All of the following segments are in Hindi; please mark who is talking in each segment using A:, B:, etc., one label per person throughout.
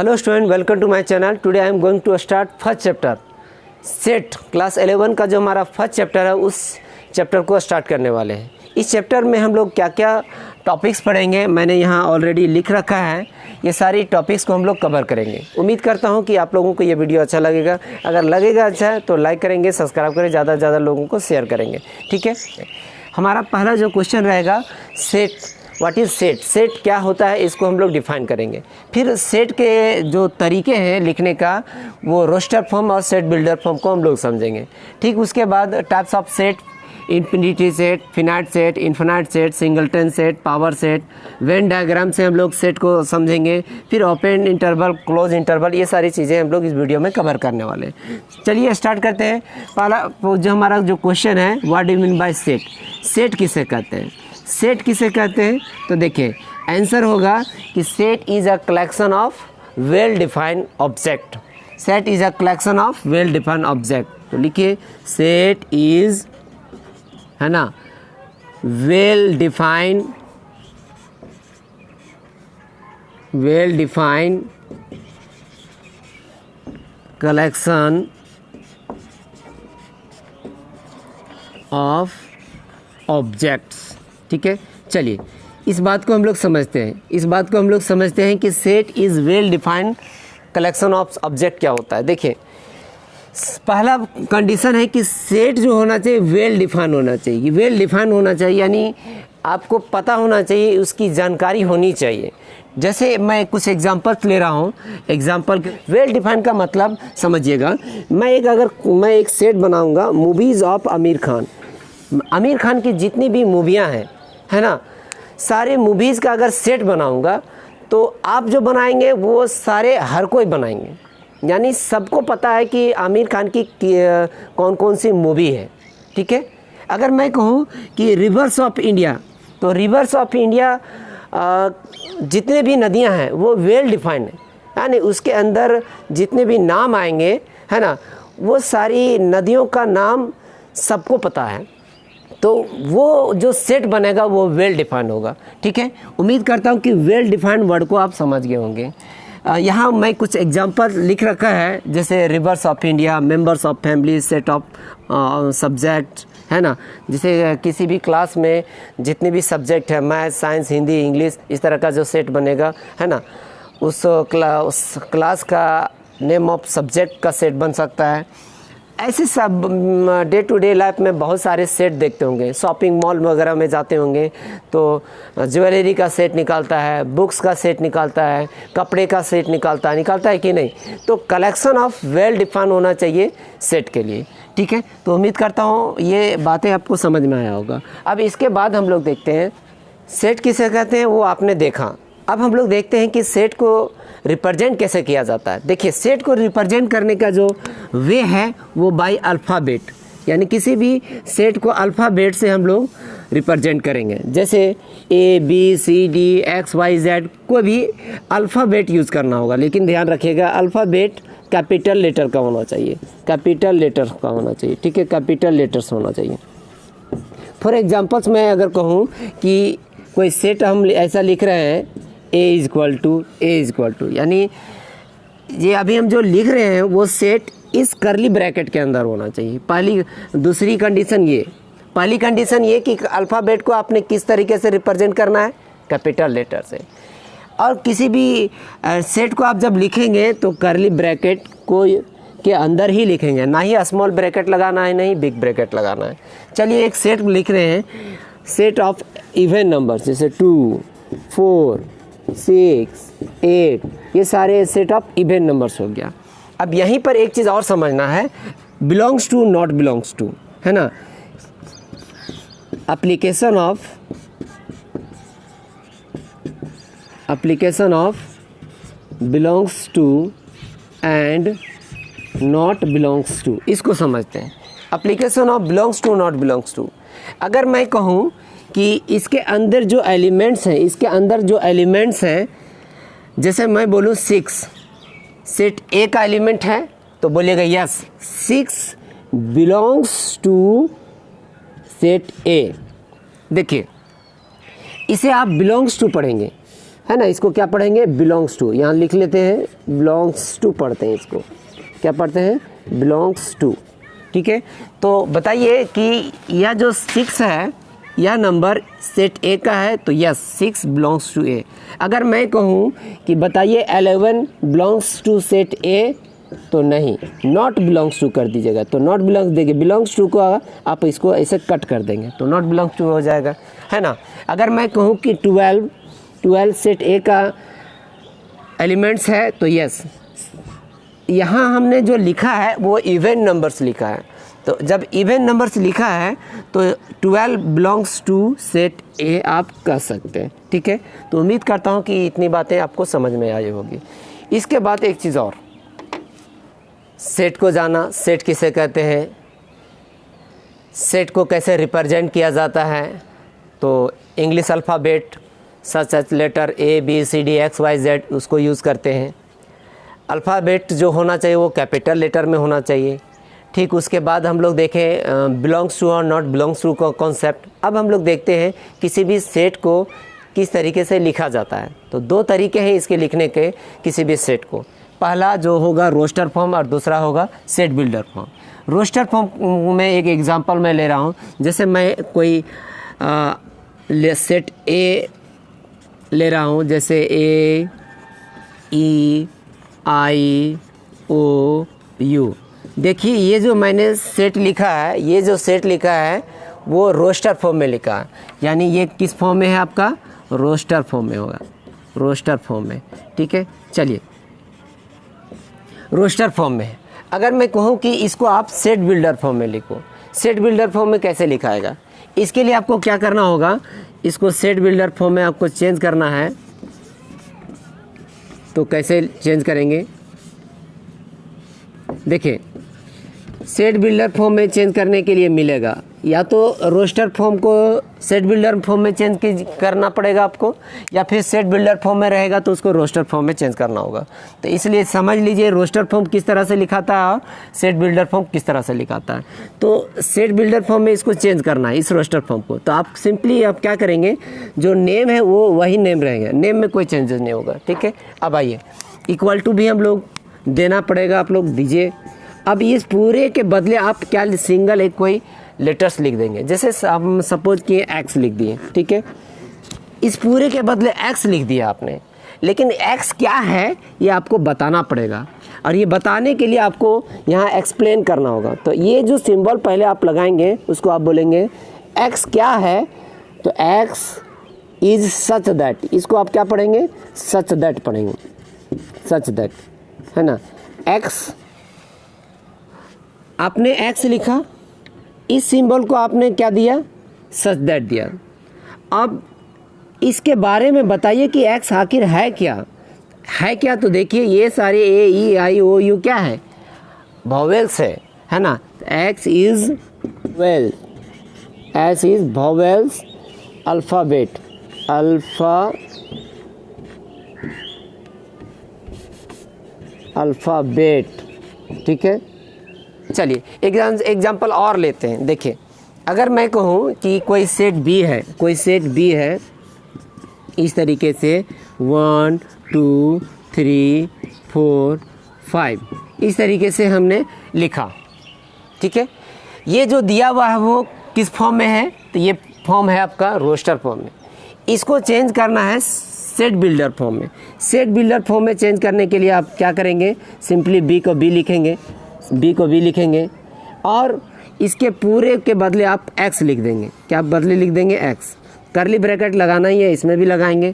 A: Hello student, welcome to my channel. Today I am going to start first chapter set class 11 का जो हमारा फर्स्ट चैप्टर है उस चैप्टर को स्टार्ट करने वाले हैं। इस चैप्टर में हम लोग क्या क्या टॉपिक्स पढ़ेंगे मैंने यहाँ ऑलरेडी लिख रखा है। ये सारी टॉपिक्स को हम लोग कवर करेंगे। उम्मीद करता हूँ कि आप लोगों को ये वीडियो अच्छा लगेगा। अगर लगेगा अच्छा है तो लाइक करेंगे, सब्सक्राइब करें, ज़्यादा से ज़्यादा लोगों को शेयर करेंगे। ठीक है, हमारा पहला जो क्वेश्चन रहेगा set, what is set, set क्या होता है इसको हम लोग डिफ़ाइन करेंगे। फिर सेट के जो तरीके हैं लिखने का वो रोस्टर फॉर्म और सेट बिल्डर फॉर्म को हम लोग समझेंगे। ठीक, उसके बाद types of set, infinity set, finite set, infinite set, singleton set, power set, Venn diagram से हम लोग सेट को समझेंगे। फिर ओपन इंटरवल, क्लोज इंटरवल, ये सारी चीज़ें हम लोग इस वीडियो में कवर करने वाले हैं। चलिए स्टार्ट करते हैं। पहला जो हमारा जो क्वेश्चन है, what do you mean by set, set किसे कहते हैं, सेट किसे कहते हैं। तो देखिए आंसर होगा कि set is a collection of well defined object. Set is a collection of well defined object. तो लिखिए सेट इज़, है ना, well defined collection of objects. ठीक है, चलिए इस बात को हम लोग समझते हैं, कि set is well defined collection of object क्या होता है। देखिए पहला कंडीशन है कि सेट जो होना चाहिए वेल डिफाइन होना चाहिए। वेल डिफाइन होना चाहिए यानी आपको पता होना चाहिए, उसकी जानकारी होनी चाहिए। जैसे मैं कुछ एग्जांपल्स ले रहा हूँ। एग्जांपल वेल डिफाइन का मतलब समझिएगा। मैं एक सेट बनाऊँगा मूवीज़ ऑफ आमिर खान की जितनी भी मूवियाँ हैं, है ना, सारे मूवीज़ का अगर सेट बनाऊंगा तो आप जो बनाएंगे वो सारे हर कोई बनाएंगे, यानी सबको पता है कि आमिर खान की कौन कौन सी मूवी है। ठीक है, अगर मैं कहूँ कि रिवर्स ऑफ इंडिया, तो रिवर्स ऑफ इंडिया जितने भी नदियाँ हैं वो वेल डिफाइंड है, यानी उसके अंदर जितने भी नाम आएंगे, है ना, वो सारी नदियों का नाम सबको पता है। तो वो जो सेट बनेगा वो वेल डिफाइंड होगा। ठीक है, उम्मीद करता हूँ कि वेल डिफाइंड वर्ड को आप समझ गए होंगे। यहाँ मैं कुछ एग्जांपल लिख रखा है, जैसे reverse of India, members of family, set of subject, है ना, जैसे किसी भी क्लास में जितने भी सब्जेक्ट है, मैथ, साइंस, हिंदी, इंग्लिश, इस तरह का जो सेट बनेगा, है ना, उस क्लास का नेम ऑफ सब्जेक्ट का सेट बन सकता है। ऐसे सब डे टू डे लाइफ में बहुत सारे सेट देखते होंगे। शॉपिंग मॉल वगैरह में जाते होंगे तो ज्वेलरी का सेट निकालता है, बुक्स का सेट निकालता है, कपड़े का सेट निकालता है कि नहीं। तो कलेक्शन ऑफ वेल डिफाइन होना चाहिए सेट के लिए। ठीक है, तो उम्मीद करता हूँ ये बातें आपको समझ में आया होगा। अब इसके बाद हम लोग देखते हैं सेट किसे कहते हैं, वो आपने देखा। अब हम लोग देखते हैं कि सेट को रिप्रेजेंट कैसे किया जाता है। देखिए सेट को रिप्रेजेंट करने का जो वे है वो बाय अल्फ़ाबेट, यानी किसी भी सेट को अल्फ़ाबेट से हम लोग रिप्रेजेंट करेंगे। जैसे ABCD XYZ कोई भी अल्फ़ाबेट यूज़ करना होगा, लेकिन ध्यान रखिएगा अल्फ़ाबेट कैपिटल लेटर का होना चाहिए, ठीक है, कैपिटल लेटर्स होना चाहिए। फॉर एग्जाम्पल्स मैं अगर कहूँ कि कोई सेट हम ऐसा लिख रहे हैं A इज़ इक्वल टू, यानी ये अभी हम जो लिख रहे हैं वो सेट इस करली ब्रैकेट के अंदर होना चाहिए। दूसरी कंडीशन ये, पहली कंडीशन ये कि अल्फ़ाबेट को आपने किस तरीके से रिप्रेजेंट करना है, कैपिटल लेटर से। और किसी भी सेट को आप जब लिखेंगे तो करली ब्रैकेट को के अंदर ही लिखेंगे, ना ही स्मॉल ब्रैकेट लगाना है, नहीं बिग ब्रैकेट लगाना है। चलिए एक सेट लिख रहे हैं, सेट ऑफ इवन नंबर्स, जैसे 2, 4, 6, 8, ये सारे सेट ऑफ इवन नंबर्स हो गया। अब यहीं पर एक चीज़ और समझना है, belongs to, not belongs to, है ना, application of belongs to and not belongs to, इसको समझते हैं। Application of belongs to, not belongs to. अगर मैं कहूँ कि इसके अंदर जो एलिमेंट्स हैं, जैसे मैं बोलूँ 6, सेट ए का एलिमेंट है, तो बोलिएगा yes 6 belongs to set A. देखिए इसे आप बिलोंग्स टू पढ़ेंगे, है ना, इसको क्या पढ़ेंगे, बिलोंग्स टू, यहाँ लिख लेते हैं बिलोंग्स टू पढ़ते हैं, इसको क्या पढ़ते हैं, बिलोंग्स टू। ठीक है, तो बताइए कि यह जो 6 है यह नंबर सेट ए का है, तो यस 6 बिलोंग्स टू ए। अगर मैं कहूँ कि बताइए 11 बिलोंग्स टू सेट ए, तो नहीं, नॉट बिलोंग्स टू कर दीजिएगा, तो नॉट बिलोंग्स देंगे, बिलोंग्स टू को आप इसको ऐसे कट कर देंगे तो नॉट बिलोंग्स टू हो जाएगा, है ना। अगर मैं कहूँ कि 12 सेट ए का एलिमेंट्स है, तो यस यहाँ हमने जो लिखा है वो इवन नंबर्स लिखा है, तो जब इवन नंबर्स लिखा है तो 12 बिलोंग्स टू सेट ए आप कह सकते हैं। ठीक है, तो उम्मीद करता हूँ कि इतनी बातें आपको समझ में आई होगी। इसके बाद एक चीज़ और, सेट को जाना, सेट किसे कहते हैं, सेट को कैसे रिप्रेजेंट किया जाता है, तो English alphabet such as letter A B C D X Y Z उसको यूज़ करते हैं। अल्फ़ाबेट जो होना चाहिए वो कैपिटल लेटर में होना चाहिए। ठीक, उसके बाद हम लोग देखें बिलोंग्स टू और नॉट बिलोंग्स टू का कॉन्सेप्ट। अब हम लोग देखते हैं किसी भी सेट को किस तरीके से लिखा जाता है। तो 2 तरीके हैं इसके लिखने के किसी भी सेट को। पहला जो होगा रोस्टर फॉर्म और दूसरा होगा set builder form. Roster form में एक एग्जांपल मैं ले रहा हूँ, जैसे मैं कोई सेट ए ले रहा हूँ, जैसे ए ई आई ओ यू। देखिए ये जो मैंने सेट लिखा है, ये जो सेट लिखा है वो रोस्टर फॉर्म में लिखा है, यानी ये किस फॉर्म में है आपका, रोस्टर फॉर्म में होगा, रोस्टर फॉर्म में। ठीक है, चलिए रोस्टर फॉर्म में है। अगर मैं कहूँ कि इसको आप सेट बिल्डर फॉर्म में लिखो, सेट बिल्डर फॉर्म में कैसे लिखाएगा, इसके लिए आपको क्या करना होगा, इसको सेट बिल्डर फॉर्म में आपको चेंज करना है। तो कैसे चेंज करेंगे, देखिए सेट बिल्डर फॉर्म में चेंज करने के लिए मिलेगा, या तो रोस्टर फॉर्म को सेट बिल्डर फॉर्म में चेंज करना पड़ेगा आपको, या फिर सेट बिल्डर फॉर्म में रहेगा तो उसको रोस्टर फॉर्म में चेंज करना होगा। तो इसलिए समझ लीजिए रोस्टर फॉर्म किस तरह से लिखाता है और सेट बिल्डर फॉर्म किस तरह से लिखाता है। तो सेट बिल्डर फॉर्म में इसको चेंज करना है, इस रोस्टर फॉर्म को। तो आप सिंपली आप क्या करेंगे, जो नेम है वो वही नेम रहेगा, नेम में कोई चेंजेस नहीं होगा। ठीक है, अब आइए इक्वल टू भी हम लोग देना पड़ेगा, आप लोग दीजिए। अब इस पूरे के बदले आप क्या सिंगल एक कोई लेटर्स लिख देंगे, जैसे हम सपोज किए एक्स लिख दिए। ठीक है, इस पूरे के बदले एक्स लिख दिया आपने, लेकिन एक्स क्या है ये आपको बताना पड़ेगा, और ये बताने के लिए आपको यहाँ एक्सप्लेन करना होगा। तो ये जो सिंबल पहले आप लगाएंगे उसको आप बोलेंगे एक्स क्या है, तो एक्स इज सच दैट, इसको आप क्या पढ़ेंगे, सच दैट पढ़ेंगे, सच दैट, है ना। एक्स आपने एक्स लिखा, इस सिंबल को आपने क्या दिया, सच दैट दिया। अब इसके बारे में बताइए कि एक्स आखिर है क्या, है क्या। तो देखिए ये सारे ए ई आई ओ यू क्या है, वॉवेल्स है ना। X is well, x is vowels alphabet, alphabet. ठीक है, चलिए एग्जाम्पल और लेते हैं। देखिए अगर मैं कहूँ कि कोई सेट बी है, कोई सेट बी है इस तरीके से 1 2 3 4 5 इस तरीके से हमने लिखा। ठीक है, ये जो दिया हुआ है वो किस फॉर्म में है, तो ये फॉर्म है आपका रोस्टर फॉर्म में। इसको चेंज करना है सेट बिल्डर फॉर्म में। सेट बिल्डर फॉर्म में चेंज करने के लिए आप क्या करेंगे, सिंपली बी को बी लिखेंगे, बी को बी लिखेंगे, और इसके पूरे के बदले आप एक्स लिख देंगे। क्या बदले लिख देंगे, एक्स। करली ब्रैकेट लगाना ही है, इसमें भी लगाएंगे।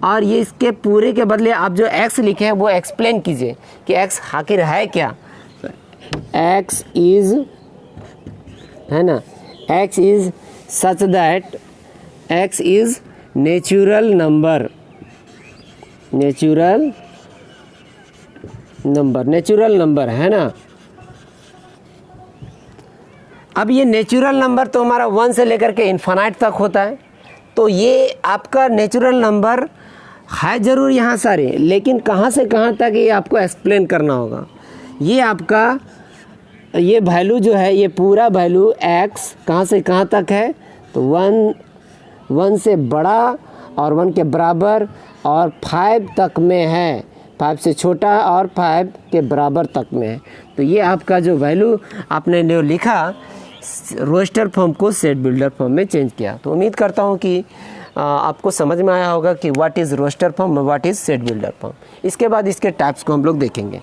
A: और ये इसके पूरे के बदले आप जो एक्स लिखे हैं वो एक्सप्लेन कीजिए कि एक्स आखिर है क्या। एक्स इज, है ना, x is such that x is natural number, natural number, natural number, है ना। अब ये नेचुरल नंबर तो हमारा 1 से लेकर के इन्फिनाइट तक होता है। तो ये आपका नेचुरल नंबर है ज़रूर यहाँ सारे, लेकिन कहाँ से कहाँ तक ये आपको एक्सप्लेन करना होगा। ये आपका ये वैल्यू जो है, ये पूरा वैल्यू एक्स कहाँ से कहाँ तक है, तो 1 से बड़ा और 1 के बराबर और 5 तक में है, 5 से छोटा और 5 के बराबर तक में है, तो ये आपका जो वैल्यू आपने जो लिखा रोस्टर फॉर्म को सेट बिल्डर फॉर्म में चेंज किया। तो उम्मीद करता हूँ कि आपको समझ में आया होगा कि व्हाट इज़ रोस्टर फॉर्म और what is set builder form. इसके बाद इसके टाइप्स को हम लोग देखेंगे।